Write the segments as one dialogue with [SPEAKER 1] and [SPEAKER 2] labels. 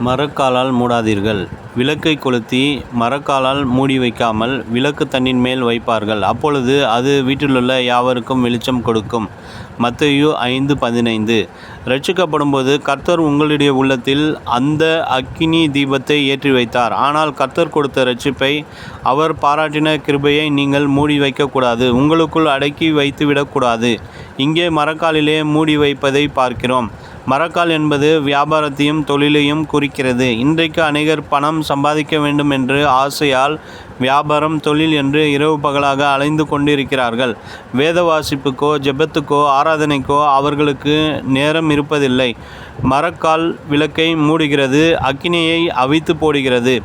[SPEAKER 1] மரக்காலால் மூடாதீர்கள். விளக்கை கொளுத்தி மரக்காலால் மூடி வைக்காமல் விளக்கு தண்டின் மேல் வைப்பார்கள். அப்பொழுது அது வீட்டிலுள்ள யாவருக்கும் வெளிச்சம் கொடுக்கும். மத்தேயு 5:15. இரட்சிக்கப்படும்போது கர்த்தர் உங்களுடைய உள்ளத்தில் அந்த அக்கினி தீபத்தை ஏற்றி வைத்தார். ஆனால் கர்த்தர் கொடுத்த இரட்சிப்பை, அவர் பாராட்டின கிருபையை நீங்கள் மூடி வைக்கக்கூடாது, உங்களுக்குள் அடக்கி வைத்துவிடக்கூடாது. இங்கே மரக்காலிலே மூடி வைப்பதை பார்க்கிறோம். மரக்கால் என்பது வியாபாரத்தையும் தொழிலையும் குறிக்கிறது. இன்றைக்கு அநேகர் பணம் சம்பாதிக்க வேண்டும் என்று ஆசையால் வியாபாரம், தொழில் என்று இரவு பகலாக அலைந்து கொண்டிருக்கிறார்கள். வேத வாசிப்புக்கோ ஜெபத்துக்கோ ஆராதனைக்கோ அவர்களுக்கு நேரம் இருப்பதில்லை. மரக்கால் விளக்கை மூடுகிறது, அக்கினியை அவித்து போடுகிறது.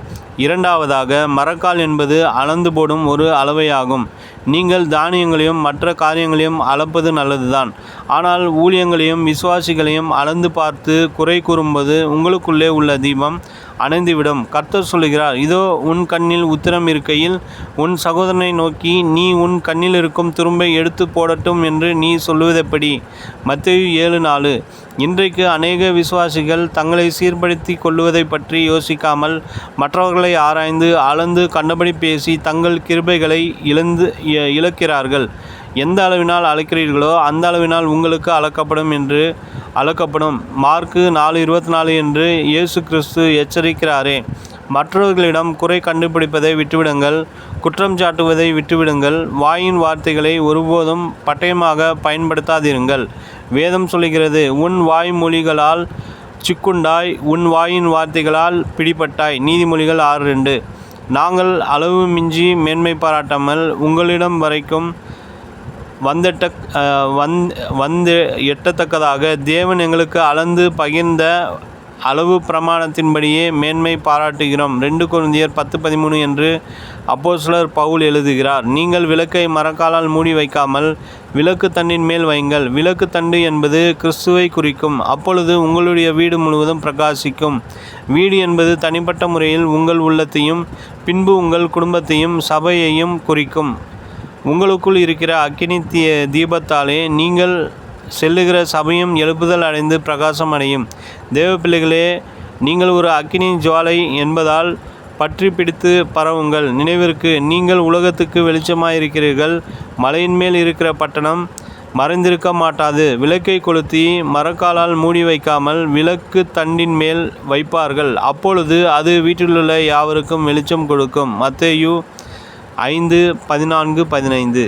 [SPEAKER 1] இரண்டாவதாக, மரக்கால் என்பது அளந்து போடும் ஒரு அளவையாகும். நீங்கள் தானியங்களையும் மற்ற காரியங்களையும் அளப்பது நல்லதுதான். ஆனால் ஊழியங்களையும் விசுவாசிகளையும் அளந்து பார்த்து குறை கூறும்போது உங்களுக்குள்ளே உள்ள தீபம் அணைந்துவிடும். கர்த்தர் சொல்லுகிறார், இதோ உன் கண்ணில் உத்திரம் இருக்கையில் உன் சகோதரனை நோக்கி, நீ உன் கண்ணில் இருக்கும் துரும்பை எடுத்து போடட்டும் என்று நீ சொல்லுவதெப்படி? மத்தேயு 7:4. இன்றைக்கு அநேக விசுவாசிகள் தங்களை சீர்படுத்தி கொள்வதை பற்றி யோசிக்காமல் மற்றவர்களை ஆராய்ந்து அளந்து கண்டபடி பேசி தங்கள் கிருபைகளை இழக்கிறார்கள். எந்த அளவினால் அளக்கிறீர்களோ அந்த அளவினால் உங்களுக்கு அளக்கப்படும். மார்க்கு 4:24 என்று இயேசு கிறிஸ்து எச்சரிக்கிறாரே. மற்றவர்களிடம் குறை கண்டுபிடிப்பதை விட்டுவிடுங்கள், குற்றம் சாட்டுவதை விட்டுவிடுங்கள். வாயின் வார்த்தைகளை ஒருபோதும் பட்டயமாக பயன்படுத்தாதிருங்கள். வேதம் சொல்லுகிறது, உன் வாய்மொழிகளால் சிக்குண்டாய், உன் வாயின் வார்த்தைகளால் பிடிபட்டாய். நீதிமொழிகள் 6:2. நாங்கள் அளவு மிஞ்சி மேன்மை பாராட்டாமல் உங்களிடம் வரைக்கும் வந்து எட்டத்தக்கதாக தேவன் எங்களுக்கு அளந்து பகிர்ந்த அளவு பிரமாணத்தின்படியே மேன்மை பாராட்டுகிறோம். 2 கொரிந்தியர் 10:13 என்று அப்போஸ்தலர் பவுல் எழுதுகிறார். நீங்கள் விளக்கை மரக்காலால் மூடி வைக்காமல் விளக்கு தண்டின் மேல் வையுங்கள். விளக்கு தண்டு என்பது கிறிஸ்துவை குறிக்கும். அப்பொழுது உங்களுடைய வீடு முழுவதும் பிரகாசிக்கும். வீடு என்பது தனிப்பட்ட முறையில் உங்கள் உள்ளத்தையும் பின்பு உங்கள் குடும்பத்தையும் சபையையும் குறிக்கும். உங்களுக்குள் இருக்கிற அக்கினி தீபத்தாலே நீங்கள் செல்லுகிற சபையும் எழுப்புதல் அடைந்து பிரகாசம் அடையும். தேவ பிள்ளைகளே, நீங்கள் ஒரு அக்கினி ஜுவாலை என்பதால் பற்றி பிடித்து பரவுங்கள். நினைவிற்கு, நீங்கள் உலகத்துக்கு வெளிச்சமாயிருக்கிறீர்கள். மலையின் மேல் இருக்கிற பட்டணம் மறைந்திருக்க மாட்டாது. விளக்கை கொளுத்தி மரக்காலால் மூடி வைக்காமல் விளக்கு தண்டின் மேல் வைப்பார்கள். அப்பொழுது அது வீட்டிலுள்ள யாவருக்கும் வெளிச்சம் கொடுக்கும். மத்தேயு 5:14-15.